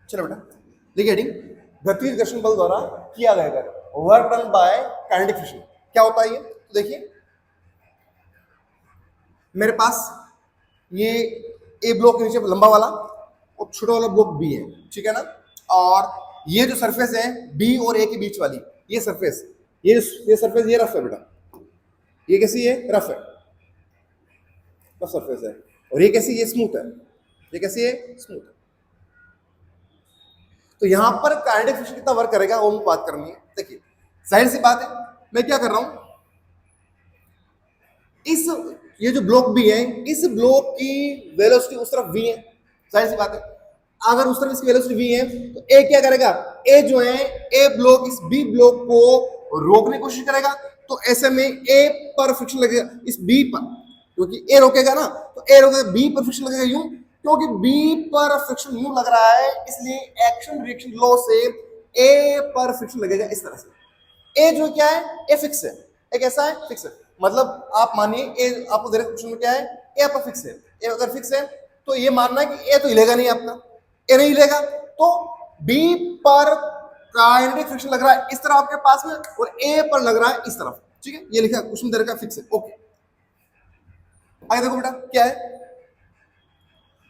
चलो बेटा देखिए हेडिंग, गतिज घर्षण बल द्वारा किया गया कार्य, work done bye kinetic friction. क्या होता है ये? तो देखिए मेरे पास ये ए ब्लॉक के नीचे लंबा वाला और छोटा वाला ब्लॉक बी है, ठीक है ना। और ये जो सरफेस है बी और ए के बीच वाली ये सरफेस, ये सरफेस ये रफ है बेटा, ये कैसी है? रफ है, रफ सरफेस है। और ये कैसी? ये स्मूथ है। ये कैसी है? स्मूथ है। तो यहां पर काइनेटिक फ्रिक्शन कितना वर्क करेगा वो बात करनी है। देखिए जाहिर सी बात है, मैं क्या कर रहा हूं, इस ये जो ब्लॉक बी है इस ब्लॉक की वेलोसिटी उस तरफ v है, जाहिर सी बात है। अगर उस तरफ इसकी वेलोसिटी v है तो ए क्या करेगा? ए जो है ए ब्लॉक इस बी ब्लॉक को रोकने की कोशिश करेगा, तो ऐसे में ए पर फ्रिक्शन लगेगा इस बी पर, क्योंकि ए रोकेगा ना, तो ए रोकेगा बी पर फ्रिक्शन लगेगा यूं, क्योंकि बी पर फ्रिक्शन यूं लग रहा है इसलिए एक्शन रिएक्शन लॉ से ए पर फ्रिक्शन लगेगा इस तरह से। ए जो क्या है? ए फिक्स है। ए कैसा है? फिक्स है। मतलब आप मानिए ए आपको दे रहे क्वेश्चन में क्या है? ए पर फिक्स है। ए अगर फिक्स है तो ये मानना है कि ए तो हिलेगा नहीं, आपका ए नहीं हिलेगा, तो बी पर काइनेटिक फ्रिक्शन लग रहा है इस तरह आपके पास में और ए पर लग रहा है इस तरफ, ठीक है। ये लिखा क्वेश्चन दे रखा है फिक्स है, ओके। आगे देखो बेटा क्या है।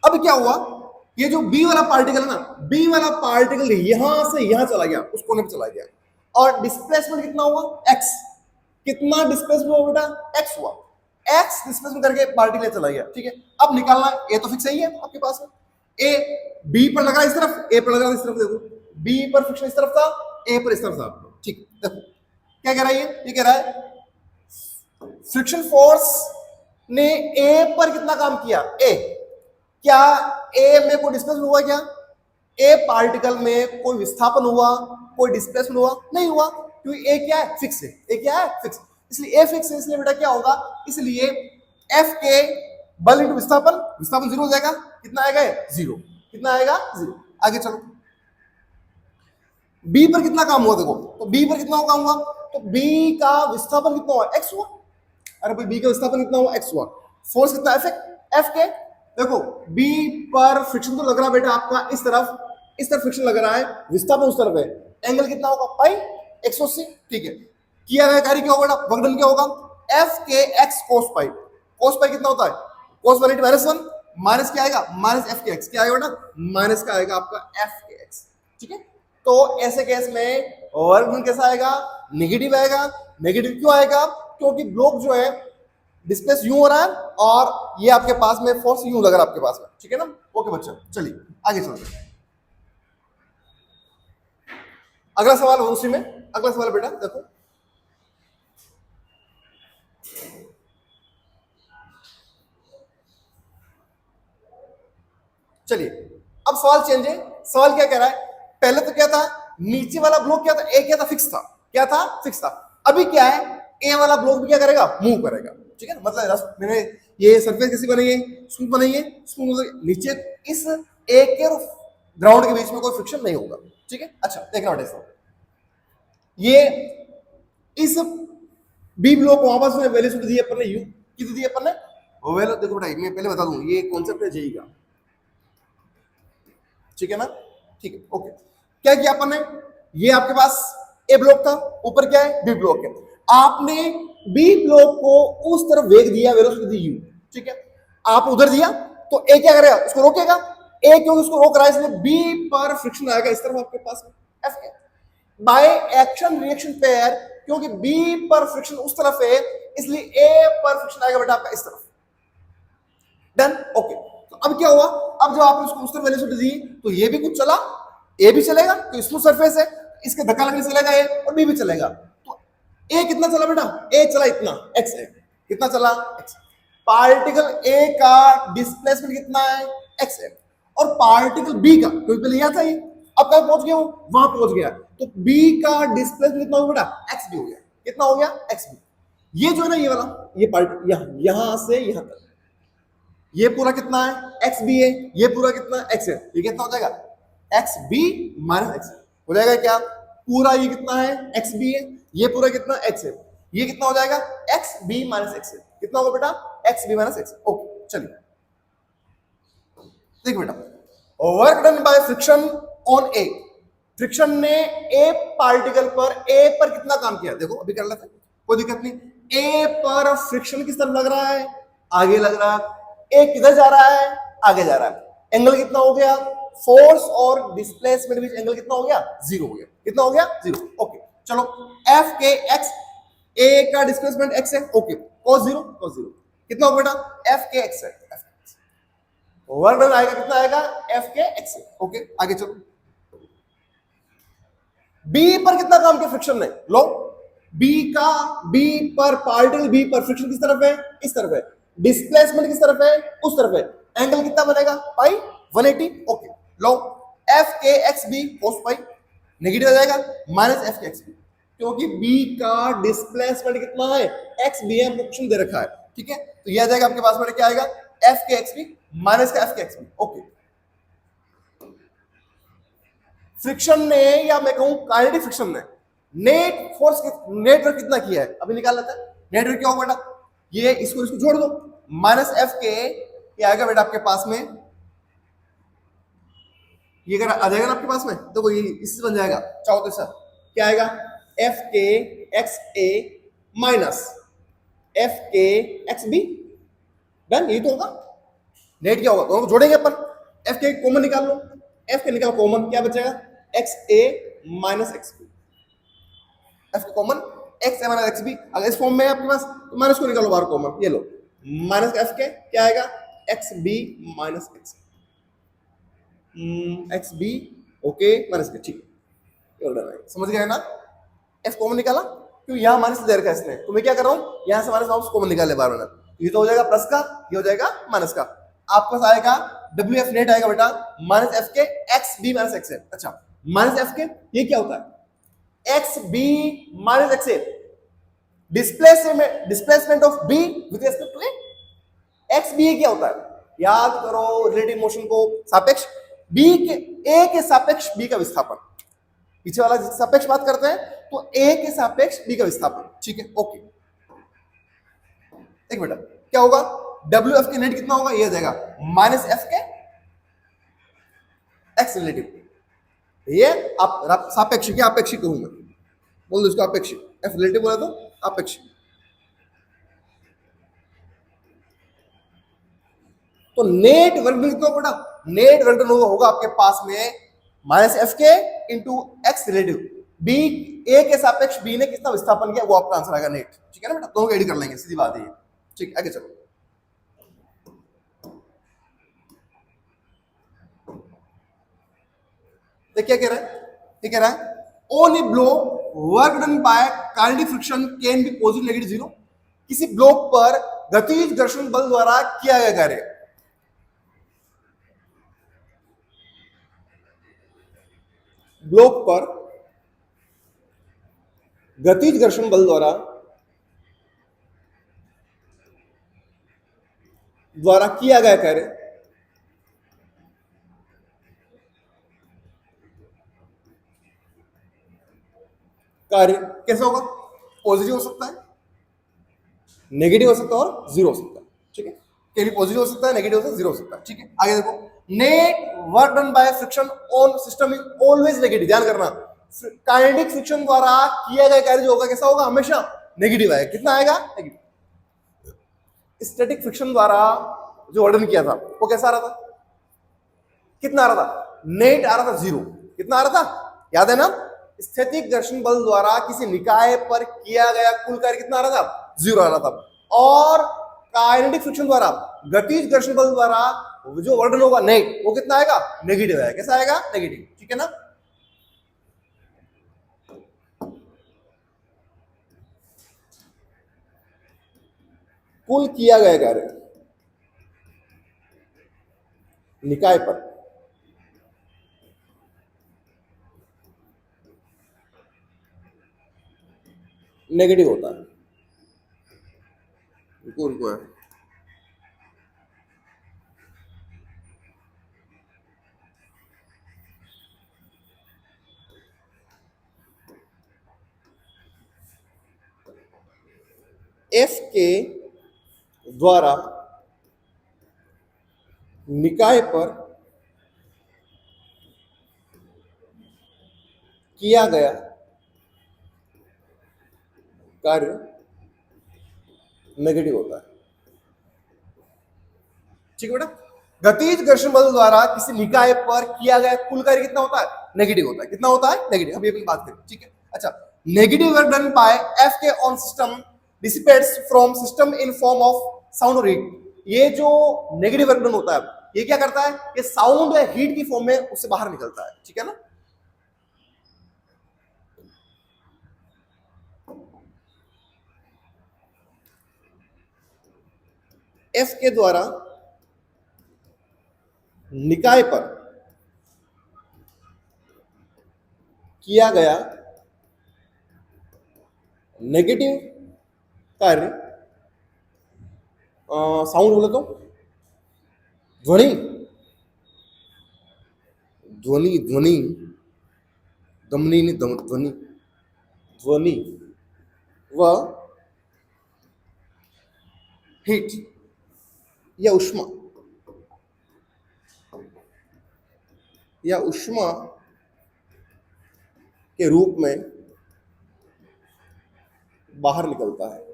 अब क्या हुआ, ये जो बी वाला पार्टिकल है ना, बी वाला पार्टिकल यहां से यहां चला गया, उस कोने पे चला गया, और डिस्प्लेसमेंट कितना हुआ? एक्स। कितना डिस्प्लेसमेंट हुआ बेटा? एक्स हुआ। एक्स डिस्प्लेसमेंट करके पार्टिकल चला गया, ठीक है। अब निकालना है, ए तो फिक्स ही है आपके पास में, ए बी पर लगा इस तरफ, ए पर लगा इस तरफ, देखो बी पर फ्रिक्शन इस तरफ था, ए पर इस तरफ था, ठीक। देखो क्या कह रहा है ये कह रहा है फ्रिक्शन फोर्स ने ए पर कितना काम किया? ए, क्या ए में कोई डिस्प्लेसमेंट हुआ? क्या ए पार्टिकल में कोई विस्थापन हुआ, कोई डिस्प्लेसमेंट हुआ? नहीं हुआ, क्योंकि ए क्या है? फिक्स है। ए क्या है? फिक्स। इसलिए ए फिक्स है, इसलिए बेटा क्या होगा, इसलिए एफ के बल इंटू विस्थापन, विस्थापन जीरो हो जाएगा। कितना आएगा? जीरो। कितना आएगा? जीरो। आगे चलो, बी पर कितना काम हुआ? देखो तो बी पर कितना काम हुआ, तो बी का विस्थापन कितना हुआ? एक्स हुआ। अरे भाई बी का विस्थापन कितना हुआ? एक्स हुआ। फोर्स कितना? एफ के, देखो बी पर फ्रिक्शन तो लग रहा है बेटा आपका इस तरफ फ्रिक्शन लग रहा है, विस्थापन उस तरफ है, एंगल कितना होगा? पाई 180, ठीक है। किया गया कार्य क्या होगा? वर्क डन क्या होगा? एफ के एक्स कोस पाई। कोस पाई कितना होता है? कोस 1 माइनस 1, माइनस क्या आएगा? Minus F K x. क्या आएगा बेटा? माइनस का आएगा आपका एफ के एक्स, ठीक है। तो ऐसे केस में वर्क डन कैसा आएगा? नेगेटिव आएगा। नेगेटिव क्यों आएगा? क्योंकि ब्लॉक जो है डिस्प्लेस यूं हो रहा है और ये आपके पास में फोर्स यूं लग रहा है आपके पास में, ठीक है ना। ओके बच्चा, चलिए आगे चलते हैं। अगला सवाल उसी में, अगला सवाल बेटा देखो, चलिए अब सवाल चेंज है। सवाल क्या कह रहा है? पहले तो क्या था, नीचे वाला ब्लॉक क्या था? ए क्या था? फिक्स था। क्या था? फिक्स था। अभी क्या है, ए वाला ब्लॉक भी क्या करेगा? मूव करेगा, ठीक है। मतलब मैंने ये सरफेस कैसी बनाई है? स्मूथ बनाई है। स्मूथ नीचे इस ए के और ग्राउंड के बीच में कोई फ्रिक्शन नहीं होगा, ठीक है। अच्छा देखना बेटा, ये इस बी ब्लॉक को वापस में वेलोसिटी दी अपन ने यू, कितनी दी अपन ने? वेलो देखो बेटा मैं पहले बता दूं, ये कॉन्सेप्ट है जेई का, ठीक है ना, ठीक है ओके। क्या किया अपन ने? ये आपके पास ए ब्लॉक था, ऊपर क्या है? बी ब्लॉक है। आपने बी ब्लॉक को उस तरफ वेग दिया, वेलोसिटी दी यू, ठीक है। आप उधर दिया तो ए क्या करेगा? उसको रोकेगा। ए क्योंकि उसको रोक रहा है इसलिए बी पर फ्रिक्शन आएगा इस तरफ आपके पास में, एफ के बाय एक्शन रिएक्शन पेयर, क्योंकि बी पर फ्रिक्शन उस तरफ है इसलिए ए पर फ्रिक्शन आएगा बेटा आपका इस तरफ। Done, okay. तो अब क्या हुआ? अब जब आपने उसको उस तरफ वेलोसिटी दी तो ये भी कुछ चला, ए भी चलेगा, तो स्मूथ सरफेस है, इसके धक्का लगने से चलेगा ए, और बी भी चलेगा। तो ए कितना चला बेटा? ए चला इतना, एक्स है। कितना चला? एक्स। पार्टिकल ए का डिस्प्लेसमेंट कितना है? एक्स है। और पार्टिकल बी का, क्योंकि पहले यहां था ये, अब कहां पहुंच गया? वहां पहुंच गया, तो बी का डिस्प्लेसमेंट कितना हो बेटा? एक्स भी हो गया। कितना हो गया? एक्स भी। ये जो है ना, ये वाला, ये पार्ट यहां से यहां तक, ये पूरा कितना है? एक्स बी है। ये पूरा कितना? एक्स है। ये कितना हो जाएगा? एक्स बी माइनस एक्स हो जाएगा क्या? पूरा ये कितना है? एक्स बी है। ये पूरा कितना? एक्स है। ये कितना हो जाएगा? एक्स बी माइनस एक्स है। कितना होगा बेटा? X B minus X. Okay चलिए देखो बेटा, work done by friction on A, friction ने ए पार्टिकल पर, ए पर कितना काम किया, देखो अभी कर लेते हैं, कोई दिक्कत नहीं। ए पर फ्रिक्शन किस तरफ लग रहा है, आगे लग रहा है। ए किधर जा रहा है, आगे जा रहा है। एंगल कितना हो गया, फोर्स और डिस्प्लेसमेंट बीच एंगल कितना हो गया, जीरो हो गया। कितना हो गया, जीरो। ओके चलो, एफ के एक्स, ए का डिस्प्लेसमेंट एक्स है, okay, cos zero, cos zero कितना हो बेटा, एफ के एक्स है। वर्क डन आएगा कितना आएगा, एफ के एक्स है। ओके आगे चलो, बी पर कितना काम किया फ्रिक्शन ने, लो बी का, बी पर पार्टिकल, बी पर फ्रिक्शन किस तरफ है, इस तरफ है। डिस्प्लेसमेंट किस तरफ है, उस तरफ है। एंगल कितना बनेगा, पाई 180। ओके लो, F K X B cos पाई नेगेटिव आ जाएगा, minus F K X B, क्योंकि बी का डिस्प्लेसमेंट कितना है, एक्स बी है, फ्रिक्शन दे रखा है। ठीक है, तो यह आ जाएगा आपके पास में, क्या आएगा, F K X B minus का F K X B. Okay, friction ने, या मैं कहूं काइनेटिक फ्रिक्शन ने नेट फोर्स, नेटवर्क कितना किया है, अभी निकाल लेते हैं। नेटवर्क क्या होगा बेटा, ये इसको इसको जोड़ दो, माइनस एफ के, क्या आएगा बेटा आपके पास में, ये अगर आ जाएगा ना आपके पास में, तो ये इससे बन जाएगा, चाहो तो सर क्या आएगा, एफ के एक्स ए minus F K X B, done. ये तो होगा नेट, क्या होगा, दोनों को जोड़ेंगे अपन, एफ के कॉमन निकाल लो, एफ के निकाल कॉमन, क्या बचेगा, एक्स ए माइनस एक्स बी, एफ के कॉमन एक्स ए माइनस एक्स बी। अगर इस फॉर्म में है आपके पास तो माइनस को निकालो बाहर कॉमन, ये लो माइनस एफ के, क्या आएगा, X B minus X B, okay minus K, ठीक है, समझ गए ना। एफ कॉमन निकाला, क्यों यहाँ माइनस दे रखा है इसने, तो मैं क्या कर रहा हूँ, यहाँ से माइनस वापस कॉमन निकाल ले बार में, ये तो हो जाएगा प्लस का, ये हो जाएगा माइनस का। आपके पास आएगा डब्ल्यू एफ नेट आएगा बेटा, minus F K X B minus X A. अच्छा, माइनस एफ के ये क्या होता है, X B minus X A, displacement of B with respect to A. X B क्या होता है, याद करो रिलेटिव मोशन को, सापेक्ष बी के, ए के सापेक्ष बी का विस्थापन, पीछे वाला सापेक्ष बात करते हैं तो ए के सापेक्ष बी का विस्थापन। ठीक है, ओके, एक बेटा क्या होगा, डब्ल्यू एफ के नेट कितना होगा, ये आ जाएगा minus F K x relative, ये आप सापेक्षिक, क्या अपेक्षिक कहूं मैं, बोल दो इसको अपेक्षिक, एफ रिलेटिव बोला तो अपेक्षिक। तो नेट वर्क कितना बेटा, नेट वर्क होगा आपके पास में माइनस एफ के इंटू एक्स रिलेटिव, बी ए के सापेक्ष बी ने कितना विस्थापन किया, वो आपका आंसर आएगा नेट। ठीक है ना बेटा, दोनों को एड कर लेंगे, सीधी बात है ये। ठीक, आगे चलो, क्या कह रहा है, ये कह रहा है on A block work done bye kinetic friction can be positive negative zero. किसी ब्लॉक पर गतिज घर्षण बल द्वारा किया गया कार्य, ब्लॉक पर गतिज घर्षण बल द्वारा किया गया कार्य कैसा होगा, पॉजिटिव हो सकता है, नेगेटिव हो सकता है और जीरो हो सकता है। ठीक है, कभी पॉजिटिव हो सकता है, नेगेटिव हो सकता है, जीरो हो सकता है। ठीक है, आगे देखो, net work done by friction on system is always negative. ध्यान करना, काइनेटिक फ्रिक्शन द्वारा किया गया कार्य जो होगा कैसा होगा, हमेशा नेगेटिव आएगा। कितना आएगा, नेगेटिव। स्टैटिक फ्रिक्शन द्वारा जो वर्णन किया था वो कैसा आ रहा था, कितना आ रहा था, नेट आ रहा था जीरो। कितना आ रहा था, याद है ना, स्थैतिक घर्षण बल द्वारा किसी निकाय पर किया गया कुल कार्य कितना आ रहा था, जीरो आ रहा था। और काइनेटिक फ्रिक्शन द्वारा, गतिज घर्षण बल द्वारा जो वर्णन होगा नेट, वो कितना आएगा, नेगेटिव आएगा। कैसा आएगा, नेगेटिव। ठीक है ना, कुल किया गया कार्य निकाय पर नेगेटिव होता है। उनको है एफ के द्वारा निकाय पर किया गया कार्य नेगेटिव होता है। ठीक है बेटा, गतिज घर्षण बल द्वारा किसी निकाय पर किया गया कुल कार्य कितना होता है? नेगेटिव होता है। कितना होता है? नेगेटिव। अभी अपनी बात करें। ठीक है, अच्छा, negative work done by F K on system dissipates from system in form of sound और हीट। ये जो नेगेटिव वर्क डन होता है ये क्या करता है? ये साउंड या हीट की फॉर्म में उससे बाहर निकलता है। ठीक है ना? एफ के द्वारा निकाय पर किया गया नेगेटिव कार्य, साउंड बोले तो ध्वनि, ध्वनि ध्वनि दमनी नहीं, ध्वनि, ध्वनि व हीट या उष्मा, या उष्मा के रूप में बाहर निकलता है।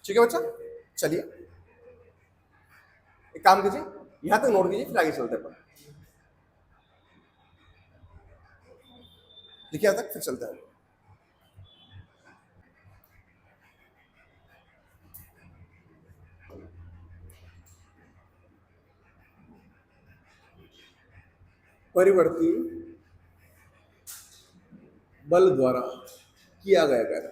ठीक है बच्चा, चलिए एक काम कीजिए, यहां तक नोट कीजिए, फिर आगे चलते हैं। लिखिए यहां तक, फिर चलते हैं। परिवर्ती बल द्वारा किया गया कार्य।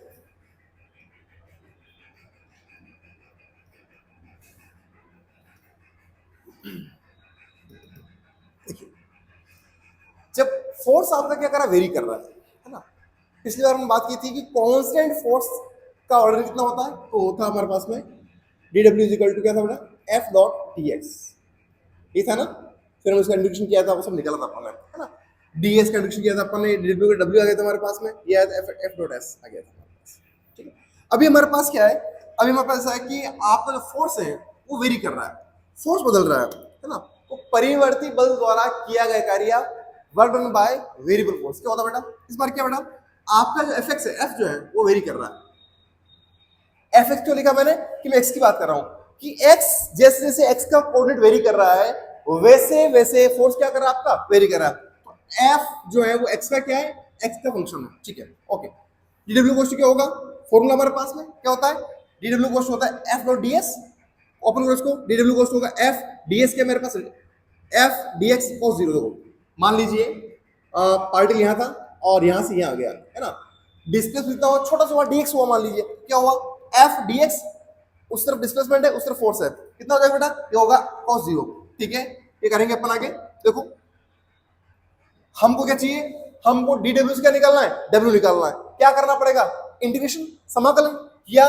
जब फोर्स आपका क्या कर रहा है? वेरी कर रहा है ना? पिछली बार हमने बात की थी कि कांस्टेंट फोर्स का ऑर्डर कितना होता है? तो था हमारे पास में dw इक्वल टू क्या था बेटा? f डॉट dx, ये था ना? फिर हम उसका इंट्रोडक्शन किया था, वो सब निकला था अपन ने, है ना? ds का इंट्रोडक्शन किया था अपन ने, dw का w आ गया था हमारे पास में, ये f डॉट s आ गया था हमारे पास। ठीक है, अभी हमारे पास क्या है? अभी हमारे पास है कि आपका जो फोर्स है वो वेरी कर रहा है, फोर्स बदल रहा है ना? तो परिवर्ती बल द्वारा किया गया कार्य work done by variable force क्या होता है बेटा? इस बार क्या बेटा? आपका जो एफ एक्स है, एफ जो है वो वेरी कर रहा है। एफ एक्स क्यों लिखा मैंने? कि मैं एक्स की बात कर रहा हूं कि एक्स जैसे जैसे एक्स का कोऑर्डिनेट वेरी कर रहा है वैसे वैसे फोर्स क्या कर रहा है? आपका वेरी कर रहा है। तो एफ जो है वो एक्स का क्या है? एक्स का फंक्शन है। ठीक है, ओके। डीडब्ल्यू गोस क्या होगा? फॉर्मूला हमारे पास में क्या होता है? डीडब्ल्यू गोस होता है एफ डॉट डीएस, ओपन करो इसको, डीडब्ल्यू गोस होगा एफ डीएस क्या मेरे पास एफ डीएक्स कॉस जीरो। देखो मान लीजिए पार्टिकल यहाँ था और यहाँ से यहाँ आ गया, है ना? डिस्प्लेसमेंट कितना हुआ? छोटा सा हुआ, डीएक्स हुआ। मान लीजिए क्या हुआ? एफ डीएक्स, उस तरफ डिस्प्लेसमेंट है, उस तरफ फोर्स है, कितना हो जाएगा बेटा? ये होगा कॉस जीरो। ठीक है, ये करेंगे अपन आगे। देखो हमको क्या चाहिए? हमको डीडब्ल्यू से क्या निकालना है? डब्ल्यू निकालना है। क्या करना पड़ेगा? इंटीग्रेशन, समाकलन किया।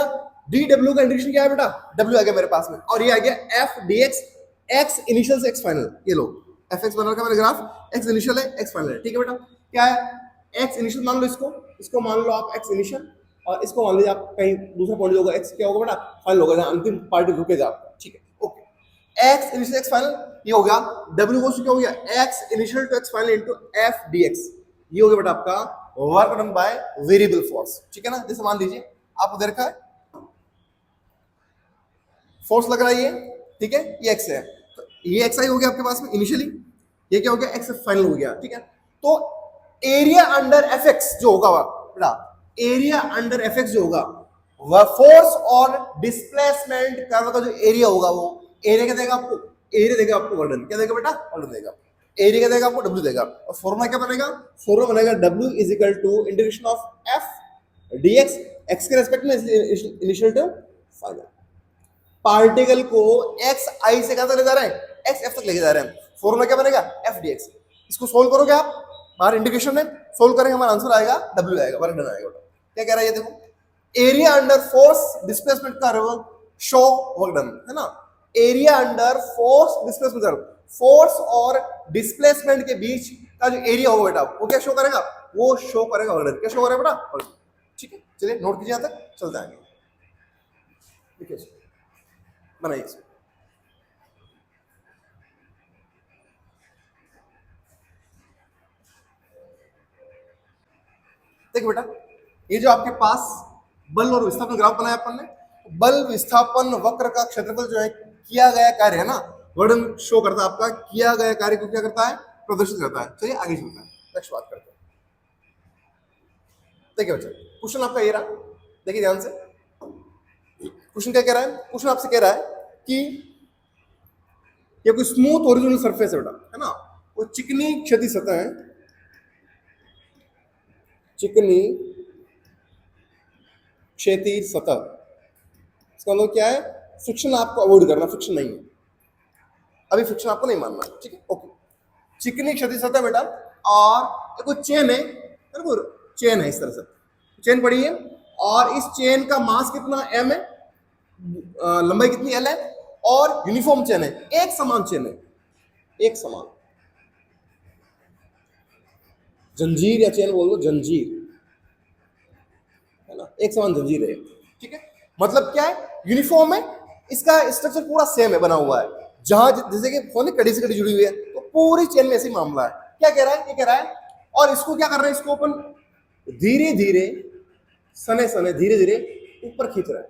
डीडब्ल्यू का इंटीग्रेशन क्या है बेटा? डब्ल्यू आ गया मेरे पास में, और ये आ गया एफ डीएक्स, एक्स इनिशियल से एक्स फाइनल। ये लो एफ एक्स बना रखा मैंने ग्राफ, एक्स इनिशियल है, एक्स फाइनल है। ठीक है बेटा, क्या है? एक्स इनिशियल मान लो, इसको मान लो आप एक्स इनिशियल, और इसको मान लीजिए आप कहीं दूसरा पॉइंट होगा, एक्स क्या होगा बेटा? फाइनल होगा, अंतिम पार्टी रुकेगा आपका। ठीक है, okay. X initial X final ये हो गया। डब्ल्यू को क्या हो गया? X initial to X final into F dx, ये हो गया बेटा आपका work done by variable force. ठीक है ना? जैसे मान लीजिए आपको दे रखा है फोर्स लग रहा है ये, ठीक है, ये एक्स है, तो ये एक्स आई हो गया आपके पास में इनिशियली, ये क्या हो गया? एक्स फाइनल हो गया। ठीक है, तो एरिया अंडर एफ एक्स जो होगा बेटा, एरिया अंडर एफ एक्स जो होगा वह फोर्स और डिस्प्लेसमेंट कर्व का जो एरिया होगा वो एरिया क्या देगा आपको? एरिया देगा आपको वर्डन, क्या देगा बेटा? वर्डन देगा। एरिया क्या देगा आपको? डब्ल्यू देगा। और फॉर्मूला क्या बनेगा? फॉर्मूला बनेगा W is equal to integration of F dx, X के रेस्पेक्ट में इनिशियल टू फाइनल। पार्टिकल को एक्स आई से कहां तक ले जा रहे हैं? एक्स एफ तक लेके जा रहे हैं। फॉर्मूला क्या बनेगा? F dx. इसको सोल्व करोगे आप, हमारे इंटीग्रेशन में सोल्व करेंगे, हमारा आंसर आएगा डब्ल्यू आएगा, वर्क डन आएगा। क्या कह रहा है ये देखो, area under force displacement curve show work done, है ना? Area under force displacement curve, force और डिस्प्लेसमेंट के बीच का जो एरिया होगा बेटा वो क्या शो करेगा? वो शो करेगा वर्क डन। क्या शो करेगा बेटा? ठीक है, चलिए नोट कीजिए, यहां तक चलते आएंगे। देखिए बनाइए, देखिए बेटा, ये जो आपके पास बल और विस्थापन ग्राफ बनाया अपन ने, बल विस्थापन वक्र का क्षेत्रफल जो है किया गया कार्य है ना, वर्णन शो करता है आपका, किया गया कार्य को क्या करता है, प्रदर्शित करता है। चलिए आगे चलते हैं, नेक्स्ट बात करते हैं। देखिए बच्चा, क्वेश्चन आपका ये रहा, देखिए ध्यान से। क्वेश्चन क्या कह रहा है? क्वेश्चन आपसे कह रहा है कि ये कोई स्मूथ ओरिजिनल सरफेस है बेटा, है ना, वो चिकनी क्षैतिज सतह है, चिकनी क्षैतिज सतह। इसका मतलब क्या है? फ्रिक्शन आपको अवॉइड करना, फ्रिक्शन नहीं है, अभी फ्रिक्शन आपको नहीं मानना है, ठीक है, ओके। चिकनी क्षैतिज सतह बेटा, और कोई चेन है, चेन है इस तरह से, चेन पड़ी है, और इस चेन का मास कितना m है, लंबाई कितनी l है, और यूनिफॉर्म चेन है, एक समान चेन है, एक समान जंजीर या चेन बोल दो, जंजीर है ना, एक समान जंजीर है, ठीक है। मतलब क्या है? यूनिफॉर्म है, इसका स्ट्रक्चर पूरा सेम है, बना हुआ है, जहां जैसे कि फोन कड़ी से कड़ी जुड़ी हुई है, तो पूरी चेन में ऐसे ही मामला है। क्या कह रहा है? ये कह रहा है, और इसको क्या कर रहे हैं, इसको अपन धीरे धीरे सने सने धीरे धीरे ऊपर खींच रहा है।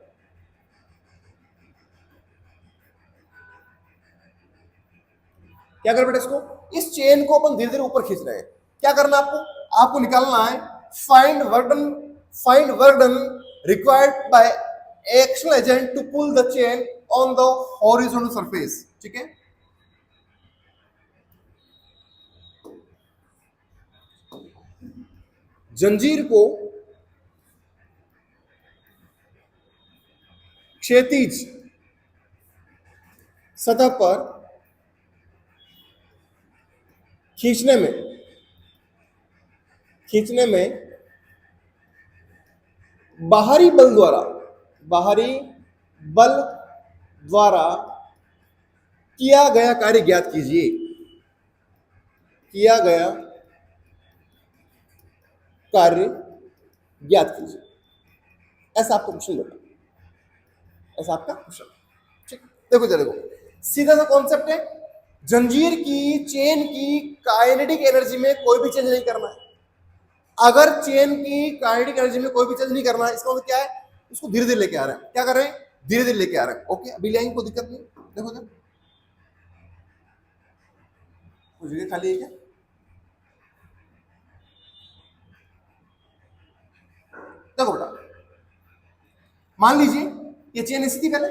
क्या कर बेटा? इसको, इस चेन को अपन धीरे धीरे ऊपर खींच रहे हैं। क्या करना है आपको? आपको निकालना है find work done required by external agent to pull the chain on the horizontal surface, ठीक है। जंजीर को क्षैतिज सतह पर खींचने में बाहरी बल द्वारा किया गया कार्य ज्ञात कीजिए। किया गया कार्य ज्ञात कीजिए, ऐसा आपका क्वेश्चन बेटा, ऐसा आपका क्वेश्चन, ठीक। देखो देखो, सीधा सा कॉन्सेप्ट है, जंजीर की चेन की काइनेटिक एनर्जी में कोई भी चेंज नहीं करना है। अगर चेन की काइनेटिक एनर्जी में कोई भी चेंज नहीं करना है, इसका मतलब क्या है? उसको धीरे धीरे लेके आ रहे हैं। क्या कर रहे हैं? धीरे धीरे लेके आ रहे हैं, ओके। अभी ले आएंगे, कोई दिक्कत नहीं। देखो देखो, कोई जगह खाली है क्या? देखो बेटा, मान लीजिए ये चेन ऐसी थी पहले,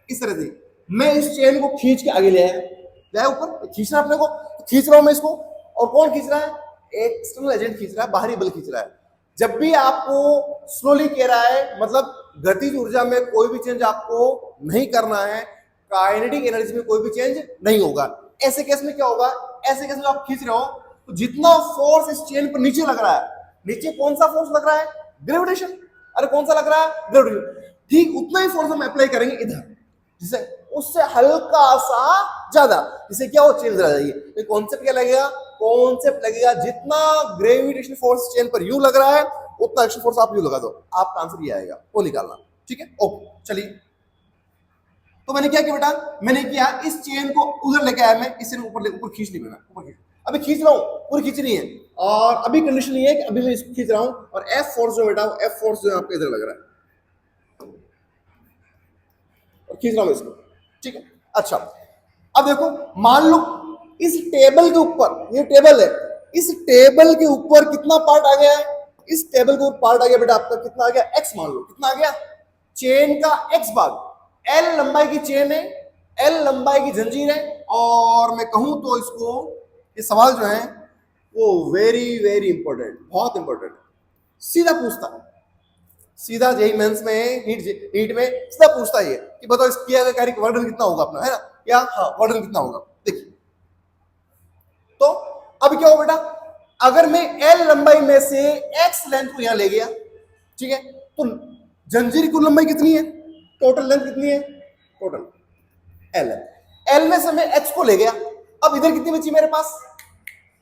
इस तरह से मैं इस चेन को खींच के आगे ले आया ऊपर, खींचना अपने को, खींच रहा हूं मैं इसको, और कौन खींच रहा है? एक्सटर्नल एजेंट खींच रहा है, बाहरी बल खींच रहा है। जब भी आपको स्लोली कह रहा है, मतलब गतिज ऊर्जा में कोई भी चेंज आपको नहीं करना है, काइनेटिक एनर्जी में कोई भी चेंज नहीं होगा। ऐसे केस में क्या होगा? ऐसे केस में आप खींच रहे हो तो जितना फोर्स इस चेन पर नीचे लग रहा है, नीचे कौन सा फोर्स लग रहा है? ग्रेविटेशन। अरे कौन सा लग रहा है? ग्रेविटेशन। ठीक उतना ही फोर्स हम अप्लाई करेंगे इधर, जिसे उससे हल्का सा ज्यादा, जिसे क्या हो, चेंज रह जाएगी। कॉन्सेप्ट क्या लगेगा? कॉन्सेप्ट लगेगा जितना ग्रेविटेशन फोर्स चेन पर यू लग रहा है, उतना एक्शन फोर्स आप यू लगा दो, आपका आंसर ये आएगा, वो निकालना, ठीक है, ओके। चलिए, तो मैंने क्या किया बेटा? मैंने किया इस चेन को उधर लेके आया, मैं इसे ऊपर खींच ली, मैंने ऊपर खींच, अभी खींच रहा हूँ, पूरी खींचनी है, और अभी कंडीशन ये है कि अभी मैं इसको खींच रहा हूँ, और एफ फोर्स जो बेटा, एफ फोर्स जो आपको इधर लग रहा है, और खींच रहा हूं इसको, ठीक है। अच्छा, अब देखो, मान लो इस टेबल के ऊपर, ये टेबल है, इस टेबल के ऊपर कितना पार्ट आ गया है? इस टेबल के ऊपर पार्ट आ गया बेटा आपका, कितना आ गया? एक्स मान लो, कितना आ गया? चेन का एक्स भाग, एल लंबाई की चेन है, एल लंबाई की जंजीर है, और मैं कहूं तो इसको, ये सवाल जो है वो वेरी वेरी इंपॉर्टेंट, बहुत इंपॉर्टेंट, सीधा पूछता है, सीधा जेई मेंस में, नीट में सीधा पूछता है कि बताओ इस किया गया कार्य वर्णन कितना होगा अपना, है ना, या हाँ वर्णन कितना होगा। देखिए, तो अब क्या हो बेटा, अगर मैं एल लंबाई में से एक्स लेंथ को यहां ले गया, ठीक है, तो जंजीर की लंबाई कितनी है? टोटल लेंथ कितनी है? टोटल एल है, एल में से मैं एक्स को ले गया, अब इधर कितनी बची मेरे पास?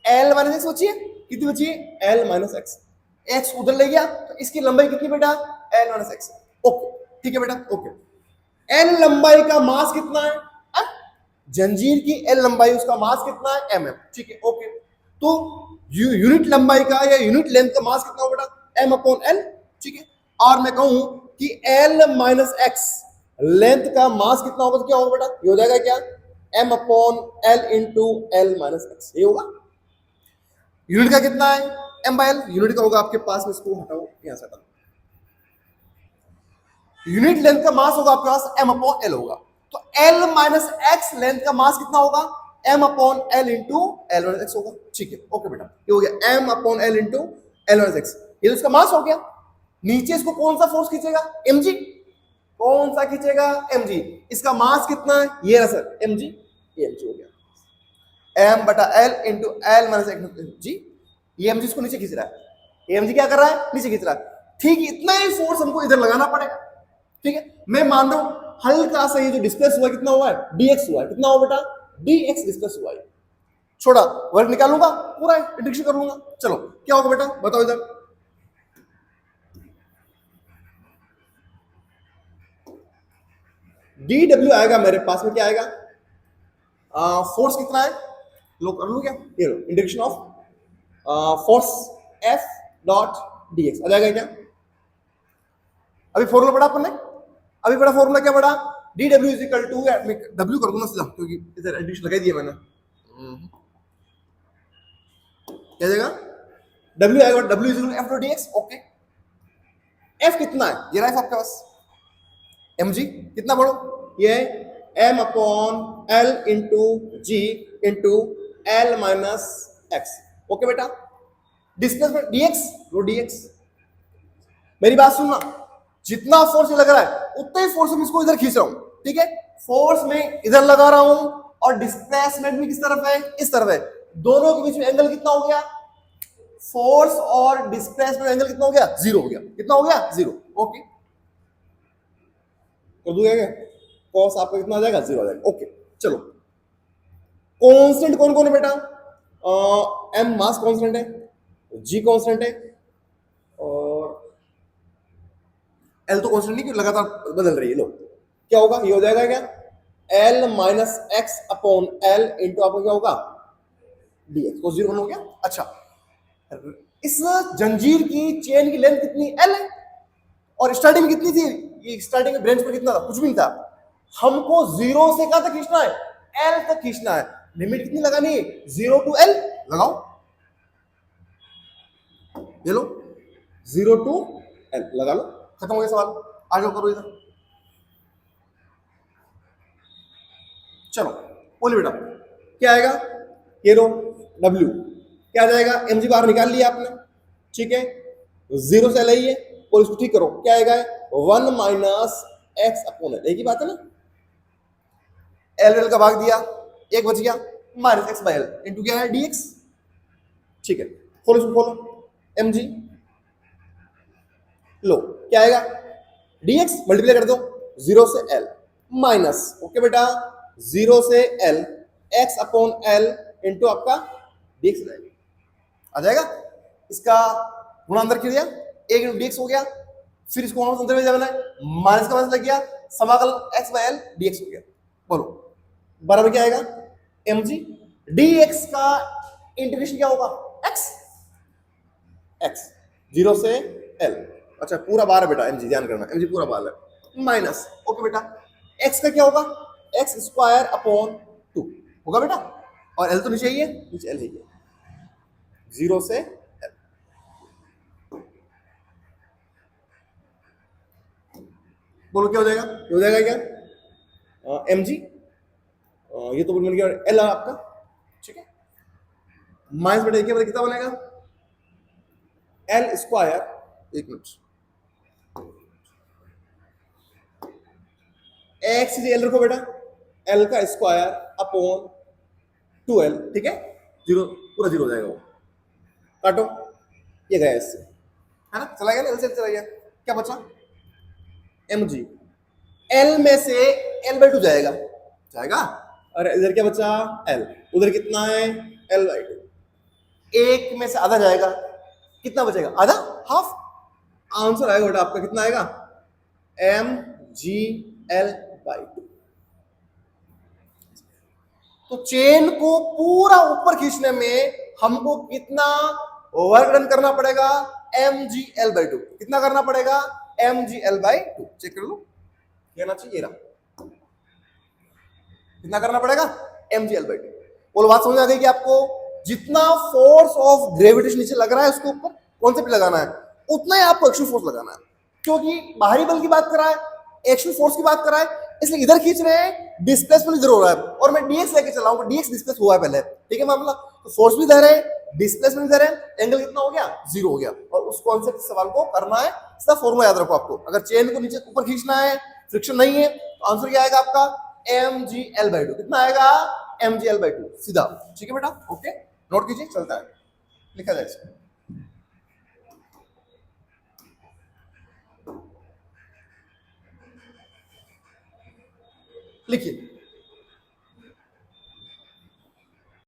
एल माइनस एक्स बची है, कितनी बची है? एल माइनस एक्स, एक्स उधर ले गया, तो इसकी लंबाई कितनी बेटा? एल माइनस एक्स, ओके, ठीक है बेटा, ओके। एल लंबाई का मास कितना है? जंजीर की एल लंबाई, उसका मास कितना है? एम, ठीक है, ओके। तो यूनिट लंबाई का या यूनिट लेंथ का मास कितना हो बेटा? m अपॉन l, ठीक है। और मैं कहूं कि l माइनस एक्स लेंथ का मास कितना होगा, तो क्या होगा बेटा, ये हो जाएगा क्या, m upon l into L minus x, ये होगा। यूनिट का कितना है, m बाय l, यूनिट का होगा आपके पास में, इसको हटाओ यहां से हटाओ, यूनिट लेंथ का मास होगा आपके पास m अपॉन l होगा, तो l माइनस एक्स लेंथ का मास कितना होगा, m upon l into L minus x होगा, ठीक है। ओके बेटा, ये हो गया m upon l into L minus x, ये तो इसका मास हो गया। नीचे इसको कौन सा फोर्स खींचेगा, mg, कौन सा खींचेगा, mg, इसका मास कितना है, ये रहा सर mg, ये mg हो गया, m बटा l into L minus X G, ये mg इसको नीचे खींच रहा है, ये mg क्या कर रहा है, नीचे खींच रहा है, ठीक, इतना ही फोर्स हमको इधर लगाना पड़ेगा, ठीक है। मैं मान रहा हूं हल्का सा ये जो डिस्प्लेस हुआ कितना हुआ है, dx हुआ है, कितना हुआ बेटा, dx डिस्प्लेस हुआ है, छोड़ा वर्क निकालूंगा, पूरा इंटीग्रेशन कर लूंगा, चलो क्या होगा बेटा बताओ इधर, dw आएगा मेरे पास में, क्या आएगा, फोर्स कितना है, लो कर लू क्या, ये लो integration of force f dot dx आ जाएगा क्या, अभी फॉर्मूला पढ़ा अपन ने, अभी बड़ा फॉर्मूला क्या पढ़ा, dw is equal to, w कर दूंगा सीधा क्योंकि इधर एडिशन लगा दिया मैंने, क्या जाएगा, w आएगा, w is equal to f dot dx, okay. f कितना है, ये रहा है आपके पास, mg कितना पढ़ो, ये m upon l into g into L minus X, okay बेटा। डिस्प्लेसमेंट dx, लो dx, मेरी बात सुनना, जितना फोर्स लग रहा है उतना ही फोर्स में इसको इधर खींच रहा हूं, ठीक है, फोर्स में इधर लगा रहा हूं और डिस्प्लेसमेंट भी किस तरफ है, इस तरफ है, दोनों के बीच में एंगल कितना हो गया, फोर्स और डिस्प्लेसमेंट एंगल कितना हो गया, जीरो हो गया, कितना हो गया, जीरो, ओके कर दूंगा क्या, कॉस आपका कितना आ जाएगा, जीरो आ जाएगा, ओके। चलो कांस्टेंट कौन कौन है बेटा, एम मास कांस्टेंट है, जी कांस्टेंट है, और एल तो कांस्टेंट नहीं, क्योंकि लगातार बदल रही है, लो क्या होगा, ये हो जाएगा क्या, L minus x upon L into आपका क्या होगा, डीएक्स, को जीरो हो गया। अच्छा, इस जंजीर की चेन की लेंथ कितनी, एल है, और स्टार्टिंग में कितनी थी, ये स्टार्टिंग में ब्रांच पर कितना था, कुछ भी नहीं था, हमको जीरो से कहां तक खींचना है, एल तक खींचना है, लिमिट कितनी लगानी है, जीरो टू एल लगाओ, ये लो जीरो टू एल लगा लो, खत्म हो गया सवाल, आगे करो इधर, चलो बोलिए बेटा क्या आएगा, ये लो W क्या आ जाएगा, mg बाहर निकाल लिया आपने, ठीक है, जीरो से लाइए और इसको ठीक करो, क्या आएगा, 1 माइनस एक्स अपॉन एल, एक ही बात है ना, एल का भाग दिया, एक बच गया, minus x by L into क्या है, dx, ठीक है, खोलो इसको खोलो, mg लो क्या आएगा, dx मल्टीप्लाई कर दो, जीरो से l माइनस, ओके बेटा, जीरो से l x upon L into आपका dx आ जाएगा, इसका गुणा अंदर किया, एक इंटू dx हो गया, फिर इसको अंदर में जाना है, माइनस का माइनस लग गया, समाकल x बाय l dx हो गया, बोलो बराबर क्या आएगा, mg dx का इंटीग्रेशन क्या होगा, x जीरो से l, अच्छा पूरा बार है बेटा, mg ध्यान करना, mg पूरा बार है, माइनस, ओके बेटा, x का क्या होगा, x स्क्वायर अपॉन 2 होगा बेटा, और l तो नीचे ही है, नीचे l ही है, जीरो से l, बोलो क्या हो जाएगा, ये हो जाएगा क्या, mg, ये तो बन गया l आपका, ठीक है, माइनस बेटा देखिए कितना बनेगा, l स्क्वायर, एक मिनट, एक्स एल रखो बेटा, एल का स्क्वायर अपॉन 2l, ठीक है, जीरो पूरा जीरो हो जाएगा, वो काटो, ये गया इससे, है ना, चला गया ना, एल से चला गया, क्या बचा, mg, एल में से एल बाई टू जाएगा, जाएगा, और इधर क्या बचा, एल, उधर कितना है, एल बाई टू, एक में से आधा जाएगा, कितना बचेगा, आधा, हाफ, आंसर आएगा बेटा आपका कितना आएगा, mg l बाई टू। तो चेन को पूरा ऊपर खींचने में हमको कितना वर्क डन करना पड़ेगा, mgl/2। कितना करना पड़ेगा? mgl/2। चेक कर लो, कहना चाहिए रहा, कितना करना पड़ेगा? mgl/2। बोलो बात समझ आ गई कि आपको जितना फोर्स ऑफ ग्रेविटेशन नीचे लग रहा है उसके ऊपर कौन से पे लगाना है, उतना ही आपको एक्चुअल फोर्स लगाना है। क्योंकि बाहरी बल की बात कर रहा है, एक्चुअल फोर्स की बात कर रहा है, इसलिए इधर खींच रहे हैं, डिस्प्लेसमेंट इधर हो रहा है और मैं डीएक्स लेके चला हूं, डीएक्स डिस्प्लेस हुआ है पहले, ठीक है मामला। तो फोर्स भी इधर है, डिस्प्लेसमेंट इधर है, एंगल कितना हो गया? 0 हो गया। और उस कॉन्सेप्ट सवाल को करना है, इसका फॉर्मूला याद रखो आपको। अगर चेन को नीचे ऊपर खींचना है, फ्रिक्शन नहीं है, तो आंसर क्या आएगा आपका? mgl/2। कितना आएगा? mgl/2 सीधा। ठीक है बेटा, ओके, नोट कीजिए, चलता है, लिखा जाए इसको। लिखिए